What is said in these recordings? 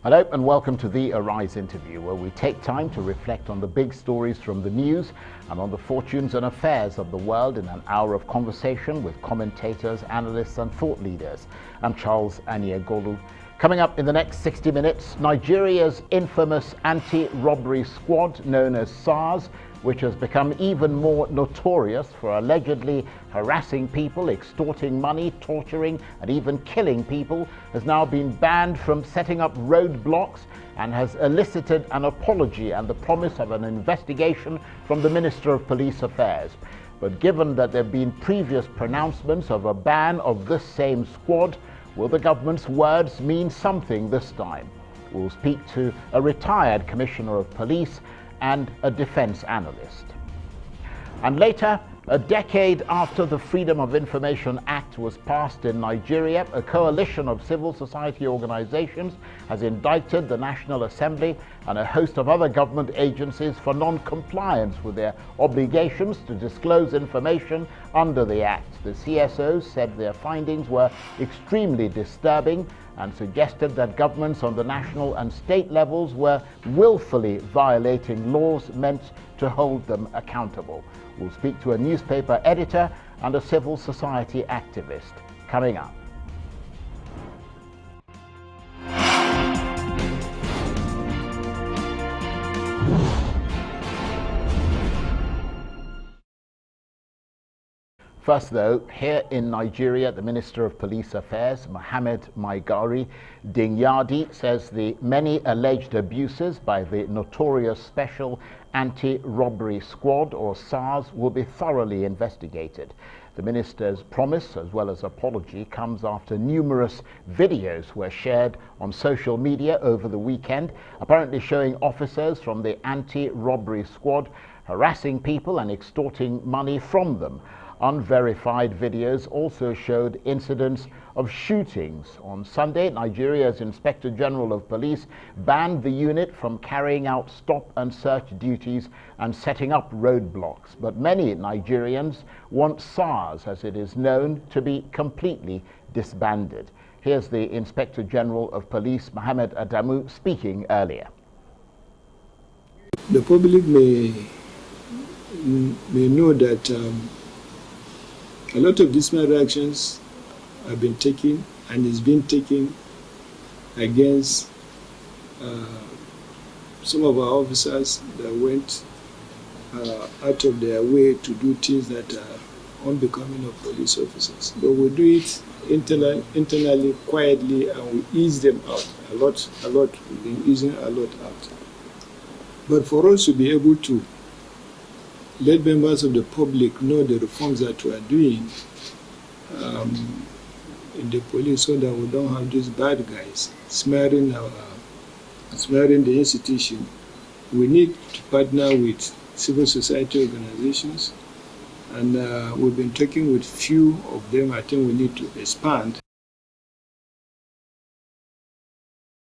Hello and welcome to the Arise interview, where we take time to reflect on the big stories from the news and on the fortunes and affairs of the world in an hour of conversation with commentators, analysts and thought leaders. I'm Charles Aniegolu. Coming up in the next 60 minutes, Nigeria's infamous anti-robbery squad known as Sars, which has become even more notorious for allegedly harassing people, extorting money, torturing and even killing people, has now been banned from setting up roadblocks and has elicited an apology and the promise of an investigation from the Minister of Police Affairs. But given that there have been previous pronouncements of a ban of this same squad, will the government's words mean something this time? We'll speak to a retired Commissioner of Police and a defense analyst. And later, a decade after the Freedom of Information Act was passed in Nigeria, a coalition of civil society organizations has indicted the National Assembly and a host of other government agencies for non-compliance with their obligations to disclose information under the Act. The CSOs said their findings were extremely disturbing and suggested that governments on the national and state levels were willfully violating laws meant to hold them accountable. We'll speak to a newspaper editor and a civil society activist. Coming up. First though, here in Nigeria, the Minister of Police Affairs, Mohammed Maigari Dingyadi, says the many alleged abuses by the notorious Special Anti-Robbery Squad, or Sars, will be thoroughly investigated. The minister's promise, as well as apology, comes after numerous videos were shared on social media over the weekend, apparently showing officers from the anti-robbery squad harassing people and extorting money from them. Unverified videos also showed incidents of shootings. On Sunday, Nigeria's Inspector General of Police banned the unit from carrying out stop and search duties and setting up roadblocks. But many Nigerians want Sars, as it is known, to be completely disbanded. Here's the Inspector General of Police, Mohammed Adamu, speaking earlier. The public may know that a lot of disciplinary actions have been taken and is being taken against some of our officers that went out of their way to do things that are unbecoming of police officers. But we do it internally, quietly, and we ease them out a lot. We've been easing a lot out. But for us to be able to let members of the public know the reforms that we are doing in the police, so that we don't have these bad guys smearing the institution. We need to partner with civil society organizations, and we've been talking with few of them. I think we need to expand.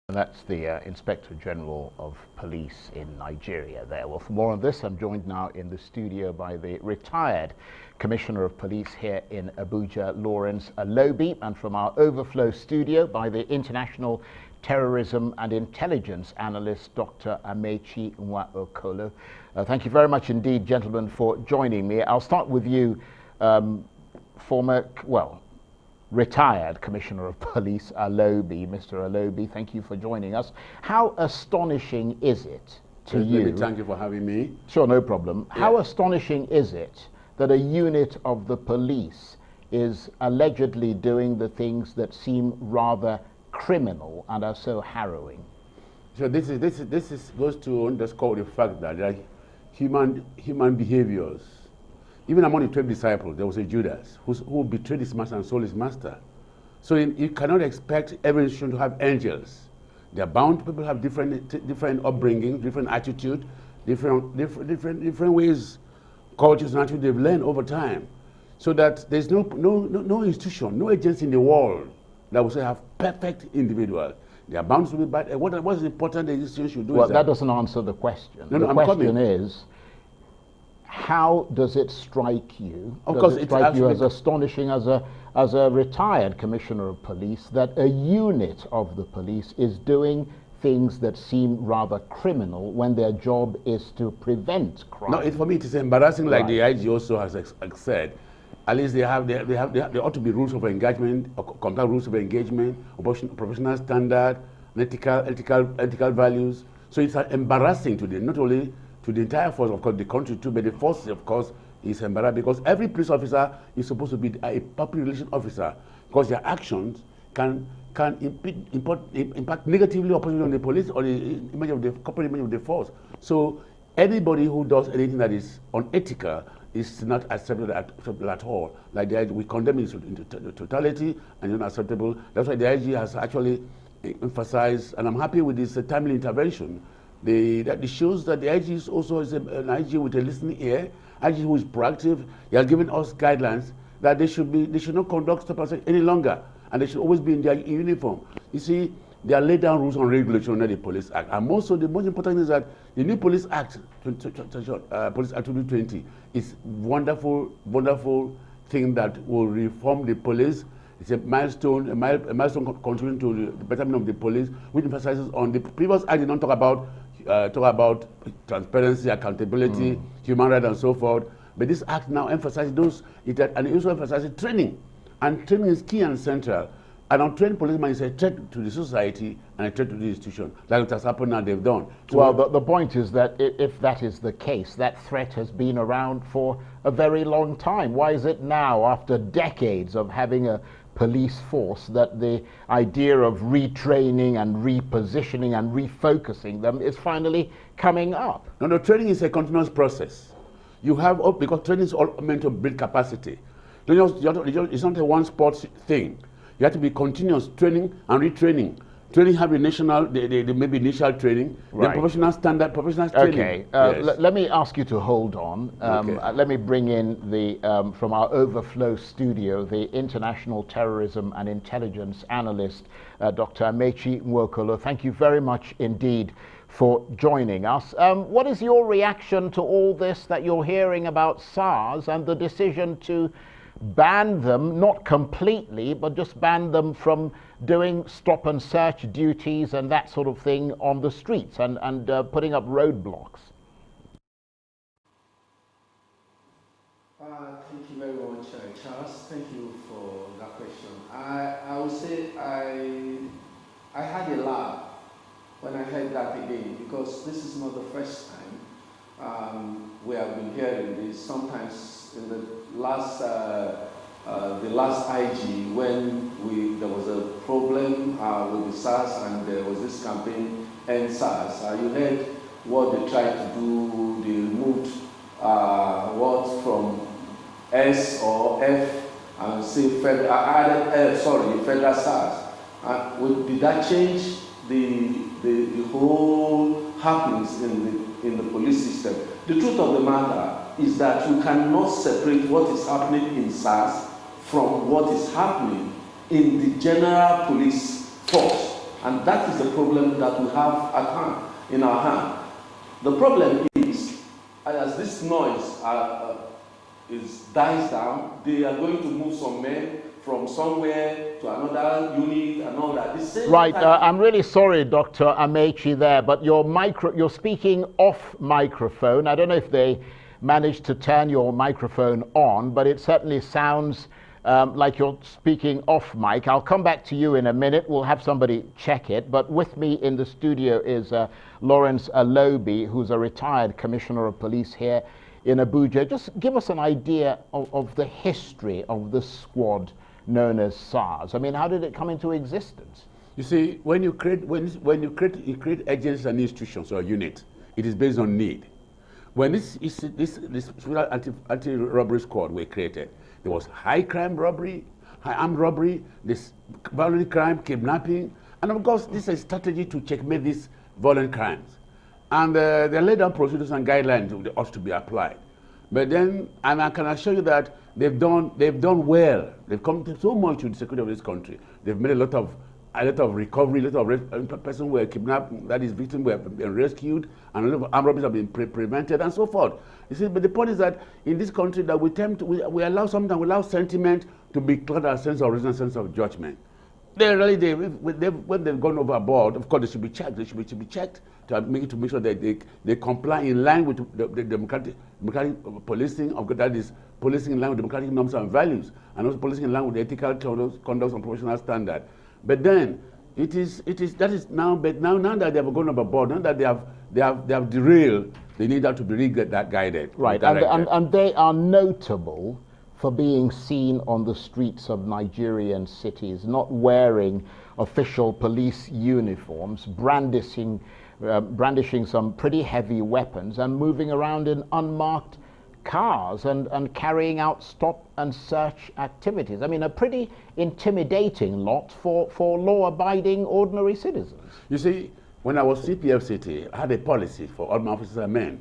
That's the Inspector General of Police in Nigeria there. Well, for more on this, I'm joined now in the studio by the retired Commissioner of Police here in Abuja, Lawrence Alobi, and from our overflow studio by the international terrorism and intelligence analyst, Dr. Amaechi Nwaokolo. Thank you very much indeed, gentlemen, for joining me. I'll start with you, retired Commissioner of Police Alobi. Mr. Alobi, thank you for joining us. How astonishing is it to you? Thank you for having me. Sure, no problem. Yeah. How astonishing is it that a unit of the police is allegedly doing the things that seem rather criminal and are so harrowing? So this goes to underscore the fact that there are human behaviors. Even among the 12 disciples, there was a Judas who betrayed his master and sold his master. So you cannot expect every institution to have angels. They are bound. People have different upbringing, different attitude, different ways, cultures, and attitudes they've learned over time. So that there's no institution, no agency in the world that will say have perfect individuals. They are bound to be bad. What's important the institution should do? Well, that doesn't answer the question. No, the question is, how does it strike you? Of course, does it it's strike you actually as astonishing as a retired commissioner of police that a unit of the police is doing things that seem rather criminal when their job is to prevent crime? No, for me it is embarrassing. Like Right. the IG also has said, at least there ought to be rules of engagement, conduct rules of engagement, professional standard, ethical values. So it's embarrassing today, not only to the entire force, of course, the country too, but the force, of course, is embarrassing because every police officer is supposed to be a public relations officer because their actions can impact negatively or positively on the police or the image of the corporate image of the force. So anybody who does anything that is unethical is not acceptable at all. Like the IG, we condemn it in totality and unacceptable. That's why the IG has actually emphasized, and I'm happy with this timely intervention. That it shows that the IG is also an IG with a listening ear, IG who is proactive. He has given us guidelines that they should not conduct stop and search any longer, and they should always be in their uniform. You see, they are laid down rules on regulation under the Police Act, and also the most important is that the new Police Act, Police Act 2020, is wonderful thing that will reform the police. It's a milestone contributing to the betterment of the police, which emphasizes on the previous act did not talk about transparency, accountability, human rights, and so forth. But this act now emphasizes those, and it also emphasizes training. And training is key and central. An untrained policeman is a threat to the society and a threat to the institution, like it has happened now, they've done. So well, the point is that if that is the case, that threat has been around for a very long time. Why is it now, after decades of having a police force, that the idea of retraining and repositioning and refocusing them is finally coming up? No, training is a continuous process. You have, because training is all meant to build capacity. It's not a one-spot thing. You have to be continuous training and retraining. Training have a national, maybe initial training, right. Then professional training. Okay, yes. Let me ask you to hold on. Okay. Let me bring in from our overflow studio, the international terrorism and intelligence analyst, Dr. Amaechi Nwaokolo. Thank you very much indeed for joining us. What is your reaction to all this that you're hearing about SARS and the decision to ban them, not completely, but just ban them from doing stop and search duties and that sort of thing on the streets and putting up roadblocks? Thank you very much, Charles. Thank you for that question. I would say I had a laugh when I heard that again, because this is not the first time we have been hearing this. Sometimes in the last IG, when there was a problem with the SARS and there was this campaign End SARS, you heard what they tried to do. They removed words from S or F and say federal SARS. Did that change the whole happenings in the police system? The truth of the matter is that you cannot separate what is happening in SARS from what is happening in the general police force. And that is the problem that we have at hand, in our hand. The problem is, as this noise dies down, they are going to move some men from somewhere to another unit and all that. Right, I'm really sorry, Dr. Amaechi there, but you're speaking off microphone. I don't know if they managed to turn your microphone on, but it certainly sounds like you're speaking off mic. I'll come back to you in a minute. We'll have somebody check it. But with me in the studio is Lawrence Alobi, who's a retired commissioner of police here in Abuja. Just give us an idea of the history of the squad known as SARS. I mean, how did it come into existence? You see, when you create agencies and institutions or unit, it is based on need. When this anti-robbery squad were created, there was high crime robbery, high armed robbery, this violent crime, kidnapping, and of course, this is a strategy to checkmate these violent crimes. And they laid down procedures and guidelines that ought to be applied. But then, and I can assure you that they've done well. They've come so much to the security of this country. They've made a lot of a lot of recovery, a lot of person were kidnapped, that is victim were been rescued, and a lot of armed robberies have been prevented, and so forth. You see, but the point is that in this country that we tend to, we allow sometimes, we allow sentiment to be clouded a sense of reason, sense of judgment. When they've gone overboard, of course they should be checked. They should be checked to make sure that they comply in line with the democratic policing of that is policing in line with democratic norms and values, and also policing in line with the ethical conduct and professional standard. But then that is now that they have gone overboard, now that they have derailed, they need to be guided. Right, and they are notable for being seen on the streets of Nigerian cities, not wearing official police uniforms, brandishing some pretty heavy weapons and moving around in unmarked cars and carrying out stop and search activities. I mean, a pretty intimidating lot for law-abiding ordinary citizens. You see, when I was CPF City, I had a policy for all my officers and men.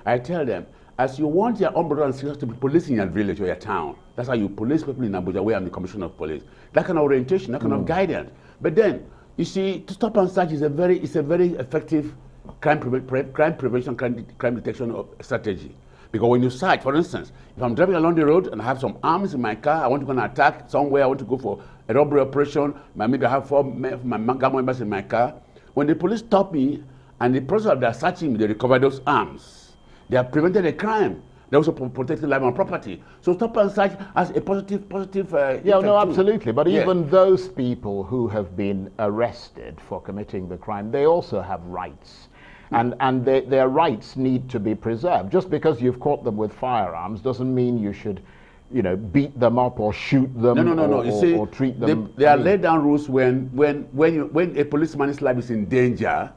I tell them, as you want your own brothers and sisters to be policing your village or your town, that's how you police people in Abuja, where I'm the commissioner of police. That kind of orientation, that kind of guidance. But then, you see, to stop and search is a very effective crime prevention, crime detection strategy. Because when you search, for instance, if I'm driving along the road and I have some arms in my car, I want to go and attack somewhere, I want to go for a robbery operation, maybe I have 4 gang members in my car. When the police stop me and the process of their searching me, they recover those arms. They have prevented a crime. They also protected life and property. So stop and search as a positive. Yeah, no, absolutely. But even those people who have been arrested for committing the crime, they also have rights. And their rights need to be preserved. Just because you've caught them with firearms doesn't mean you should, beat them up or shoot them or treat them. There are laid down rules when a policeman's life is in danger,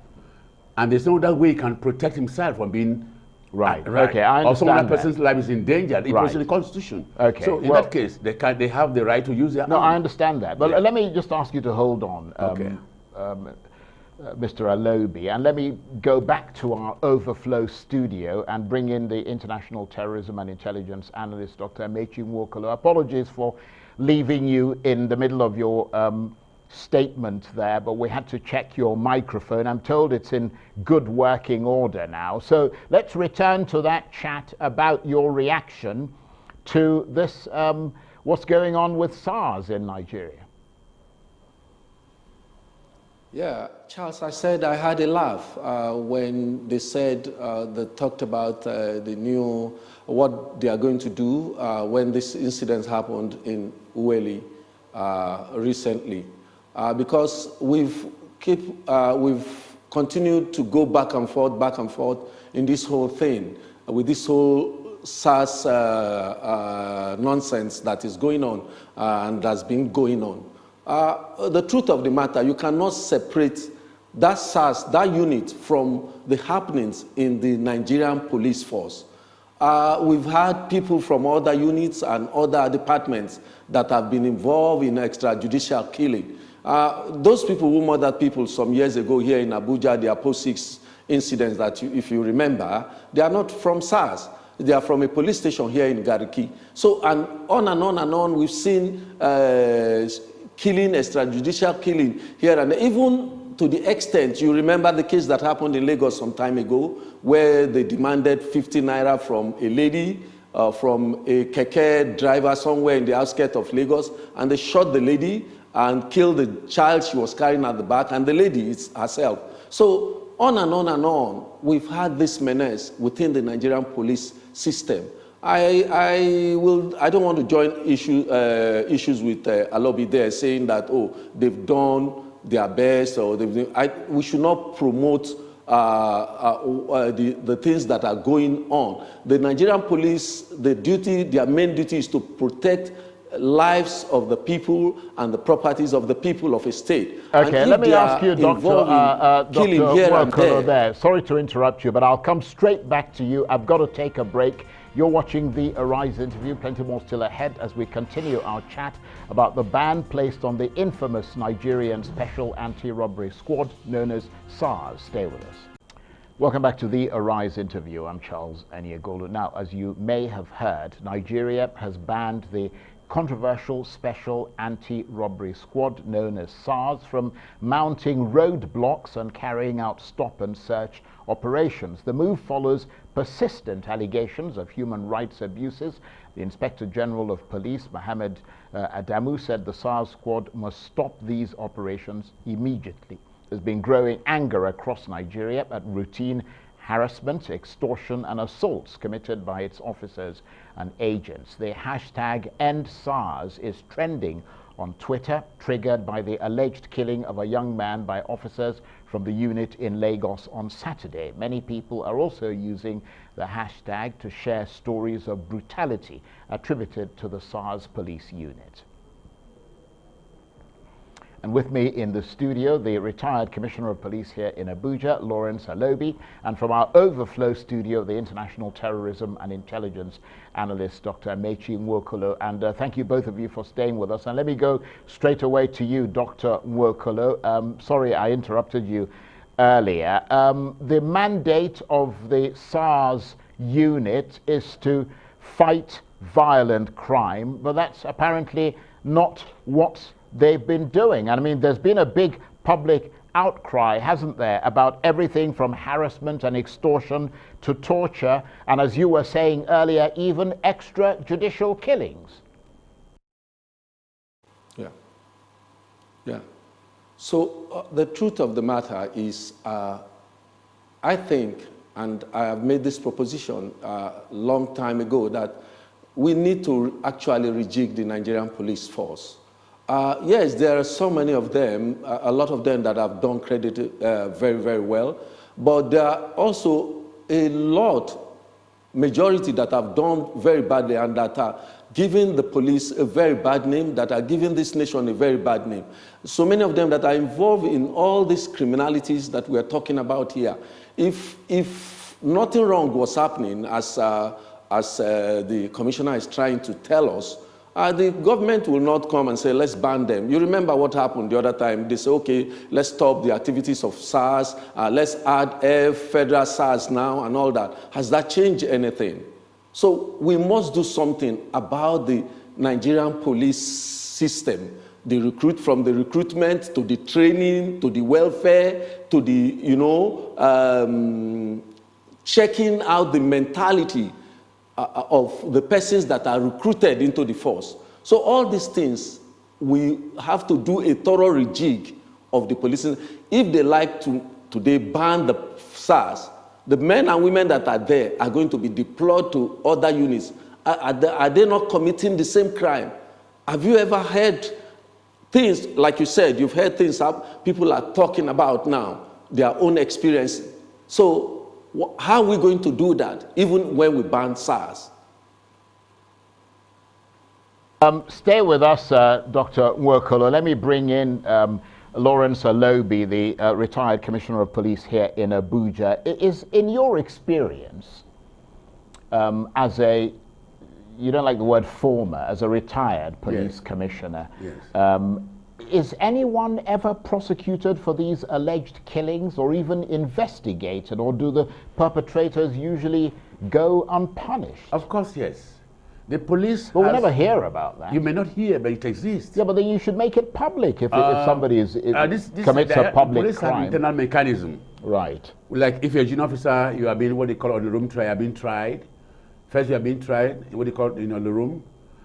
and there's no other way he can protect himself from being right. Okay, I understand. Or some other person's life is in danger. It was in the Constitution. Okay. So in that case, they have the right to use their arm. I understand that. But let me just ask you to hold on. Mr. Alobi, and let me go back to our overflow studio and bring in the international terrorism and intelligence analyst, Dr. Amaechi Nwaokolo. Apologies for leaving you in the middle of your statement there, but we had to check your microphone. I'm told it's in good working order now. So let's return to that chat about your reaction to this, what's going on with Sars in Nigeria. Yeah, Charles, I said I had a laugh when they said, they talked about what they are going to do when this incident happened in Uweli recently. Because we've continued to go back and forth in this whole thing, with this whole SARS nonsense that is going on and has been going on. The truth of the matter, you cannot separate that SARS, that unit, from the happenings in the Nigerian police force. We've had people from other units and other departments that have been involved in extrajudicial killing. Those people who murdered people some years ago here in Abuja, the Apo 6 incidents that, if you remember, they are not from SARS. They are from a police station here in Gariki. So, and on, we've seen killing, extrajudicial killing here, and even to the extent, you remember the case that happened in Lagos some time ago, where they demanded 50 naira from a lady, from a keke driver somewhere in the outskirts of Lagos, and they shot the lady and killed the child she was carrying at the back, and the lady herself. So on and on, we've had this menace within the Nigerian police system. I don't want to join issues with Alobi there, saying that, they've done their best, or we should not promote the things that are going on. The Nigerian police, their main duty is to protect lives of the people and the properties of the people of a state. Okay, let me ask you, Dr. Nwaokolo there. Sorry to interrupt you, but I'll come straight back to you. I've got to take a break. You're watching the Arise interview. Plenty more still ahead as we continue our chat about the ban placed on the infamous Nigerian Special Anti-Robbery Squad known as SARS. Stay with us. Welcome back to the Arise interview. I'm Charles Aniagolu. Now, as you may have heard, Nigeria has banned the controversial special anti-robbery squad known as Sars from mounting roadblocks and carrying out stop and search operations. The move follows persistent allegations of human rights abuses. The Inspector General of Police, Mohammed Adamu, said the Sars squad must stop these operations immediately. There's been growing anger across Nigeria at routine harassment, extortion and assaults committed by its officers and agents. The hashtag #EndSARS is trending on Twitter, triggered by the alleged killing of a young man by officers from the unit in Lagos on Saturday. Many people are also using the hashtag to share stories of brutality attributed to the SARS police unit. And with me in the studio, the retired Commissioner of Police here in Abuja, Lawrence Alobi, and from our overflow studio, the international terrorism and intelligence analyst, Dr. Amaechi Nwaokolo. And thank you both of you for staying with us. And let me go straight away to you, Dr. Nwaokolo. Sorry I interrupted you earlier. The mandate of the SARS unit is to fight violent crime, but that's apparently not what they've been doing. And I mean, there's been a big public outcry, hasn't there, about everything from harassment and extortion to torture, and as you were saying earlier, even extrajudicial killings. Yeah. So the truth of the matter is, I think, and I have made this proposition a long time ago, that we need to actually rejig the Nigerian police force. Yes, there are so many of them, a lot of them that have done credit very, very well, but there are also a majority that have done very badly and that are giving the police a very bad name, that are giving this nation a very bad name. So many of them that are involved in all these criminalities that we are talking about here. If nothing wrong was happening, as the commissioner is trying to tell us, the government will not come and say, let's ban them. You remember what happened the other time. They say, okay, let's stop the activities of SARS. Let's add federal SARS now and all that. Has that changed anything? So we must do something about the Nigerian police system. From the recruitment to the training, to the welfare, to the, checking out the mentality of the persons that are recruited into the force. So all these things, we have to do a thorough rejig of the police. If they like to today ban the SARS, the men and women that are there are going to be deployed to other units. Are they not committing the same crime? Have you ever heard things, like you said, you've heard things people are talking about now, their own experience. So how are we going to do that, even when we ban SARS? Stay with us, Dr. Nwaokolo. Let me bring in Lawrence Alobi, the retired Commissioner of Police here in Abuja. Is, in your experience, as a, you don't like the word former, as a retired police commissioner, is anyone ever prosecuted for these alleged killings or even investigated, or do the perpetrators usually go unpunished? Of course, yes. The police. But we never hear about that. You may not hear, but it exists. Yeah, but then you should make it public if somebody commits a public police crime. Have internal mechanism. Right. Like if you're a junior officer, you have been what they call on the room trial. You have been tried. First, you have been tried. What they call the room,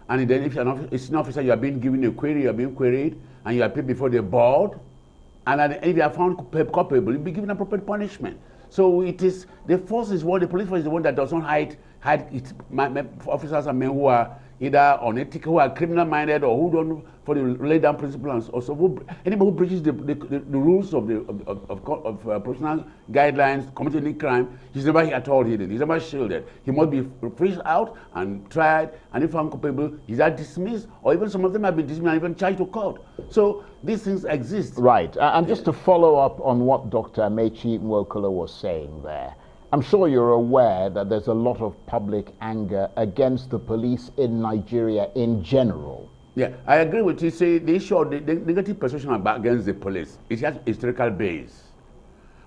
and then if you're a senior officer, you have been given a query. You have been queried, and you appear before the board. And if you are found culpable, you'll be given appropriate punishment. So it is the force is one. The police force is the one that does not hide its officers and men who are either unethical, who are criminal-minded, or who don't for the lay down principles. Also, anybody who breaches the rules of professional guidelines, committing any crime, he's never at all hidden. He's never shielded. He must be fished out and tried, and if found culpable, he's either dismissed, or even some of them have been dismissed and even charged to court. So these things exist. Right. And just to follow up on what Dr. Amaechi Nwaokolo was saying there, I'm sure you're aware that there's a lot of public anger against the police in Nigeria in general. Yeah, I agree with you. Say the issue of the negative perception against the police, it has historical base.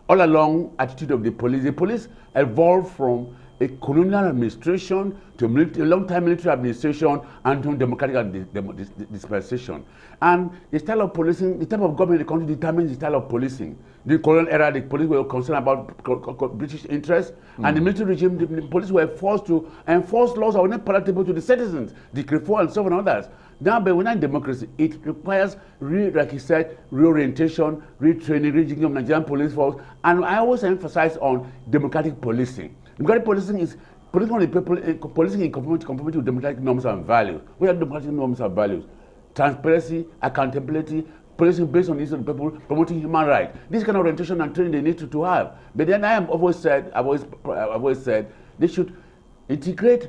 All along, attitude of the police evolved from a colonial administration to a long-time military administration and to democratic dispensation. And the style of policing, the type of government in the country determines the style of policing. The colonial era, the police were concerned about British interests, and the military regime, the police were forced to enforce laws that were not palatable to the citizens, Decree 4 and so on and others. Now, but when in democracy, it requires, like he said, reorientation, retraining, rejigging of Nigerian police force, and I always emphasize on democratic policing. Democratic policing is policing on the people, policing in conformity with democratic norms and values. What are democratic norms and values? Transparency, accountability, policing based on the needs of the people, promoting human rights. This kind of orientation and training they need to have. But then I've always said they should integrate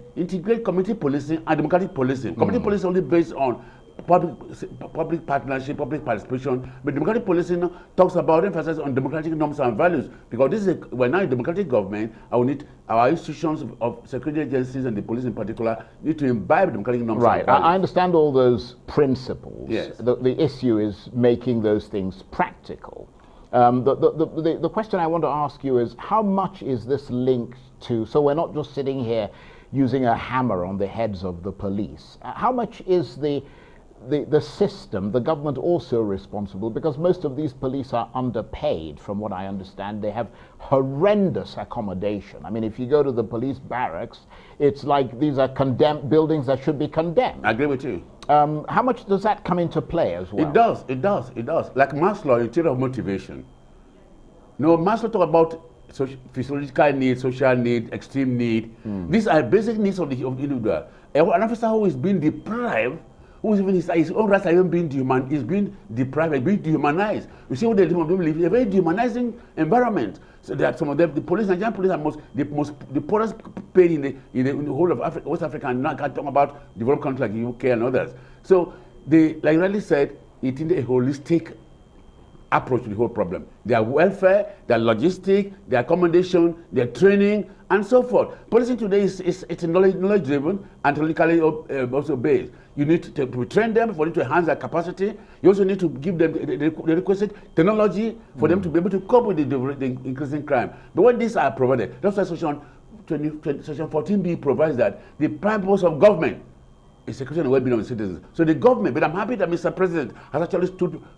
community policing and democratic policing. Community policing only based on public partnership, public participation, but democratic policing talks about emphasis on democratic norms and values, because this is we're now a democratic government, and we need our institutions of security agencies and the police in particular need to imbibe democratic norms and values. I understand all those principles. Yes. The issue is making those things practical. The question I want to ask you is, how much is this linked to, so we're not just sitting here using a hammer on the heads of the police, how much is the system, the government, also responsible? Because most of these police are underpaid, from what I understand. They have horrendous accommodation. I mean, if you go to the police barracks, it's like these are condemned buildings that should be condemned. I agree with you. How much does that come into play as well? It does. Like Maslow, in theory of motivation. No, Maslow talk about physiological need, social need, extreme need. These are basic needs of the individual. An officer who is being deprived, who is even his own rights are even being deprived, being dehumanized. You see what they do live in a very dehumanizing environment. So that some of them, the Nigerian police are the poorest paid in the whole of Africa, West Africa, and now I can't talk about developed countries like UK and others. So they, like Riley said, it is a holistic approach to the whole problem. Their welfare, their logistics, their accommodation, their training, and so forth. Policing today is knowledge-driven and technically also based. You need to train them for them to enhance their capacity. You also need to give them the requisite technology for them to be able to cope with the increasing crime. But when these are provided, that's why Section 14B provides that the prime purpose of government is security and well-being of the citizens. So the government, but I'm happy that Mr. President has actually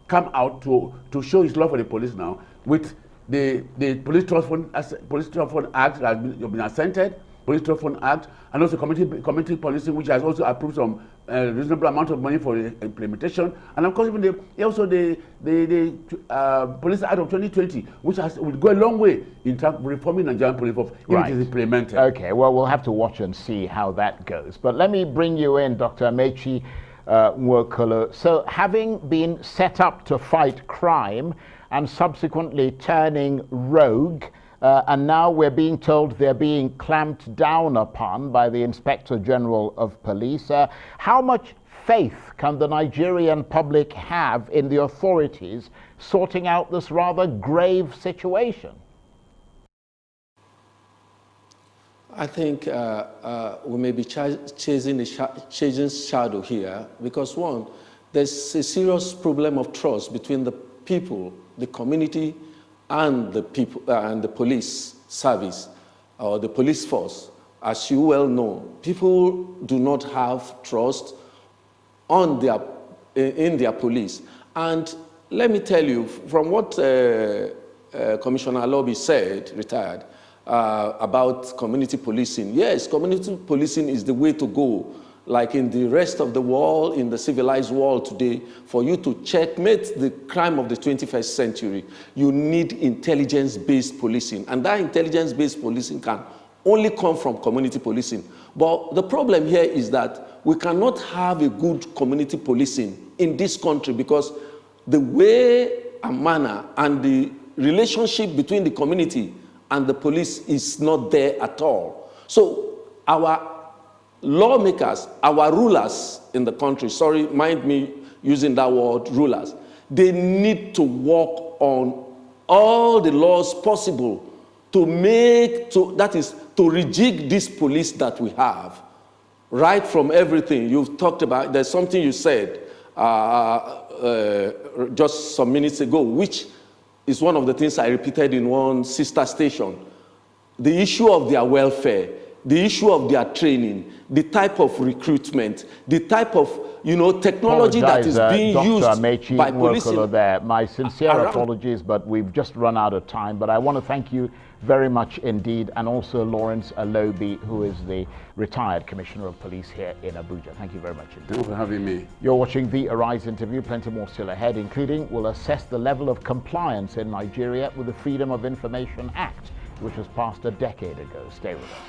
come out to show his love for the police now with the Police Trust Fund Act that has been assented, Police Trust Fund Act, and also community policing, which has also approved some reasonable amount of money for the implementation, and of course even the Police Act of 2020, which will go a long way in terms of reforming Nigerian police force if it is implemented. Okay, well, we'll have to watch and see how that goes. But let me bring you in, Dr. Amaechi Nwaokolo. So, having been set up to fight crime and subsequently turning rogue, and now we're being told they're being clamped down upon by the Inspector General of Police. How much faith can the Nigerian public have in the authorities sorting out this rather grave situation? I think we may be chasing shadow here because, one, there's a serious problem of trust between the people, the community, and the people and the police service or the police force. As you well know, people do not have trust in their police. And let me tell you, from what Commissioner Alobi said, retired, about community policing. Yes, community policing is the way to go. Like in the rest of the world, in the civilized world today, for you to checkmate the crime of the 21st century, you need intelligence-based policing. And that intelligence-based policing can only come from community policing. But the problem here is that we cannot have a good community policing in this country because the way and manner and the relationship between the community and the police is not there at all. So our lawmakers, our rulers in the country, sorry, mind me using that word, rulers, they need to work on all the laws possible to rejig this police that we have. Right from everything you've talked about, there's something you said just some minutes ago, which is one of the things I repeated in one sister station. the issue of their welfare, the issue of their training, the type of recruitment, the type of technology that is being Dr. used Amaechi by police. There. My sincere apologies, but we've just run out of time. But I want to thank you very much indeed, and also Lawrence Alobi, who is the retired Commissioner of Police here in Abuja. Thank you very much indeed. Thank you for having me. You're watching the Arise interview. Plenty more still ahead, including we'll assess the level of compliance in Nigeria with the Freedom of Information Act, which was passed a decade ago. Stay with us.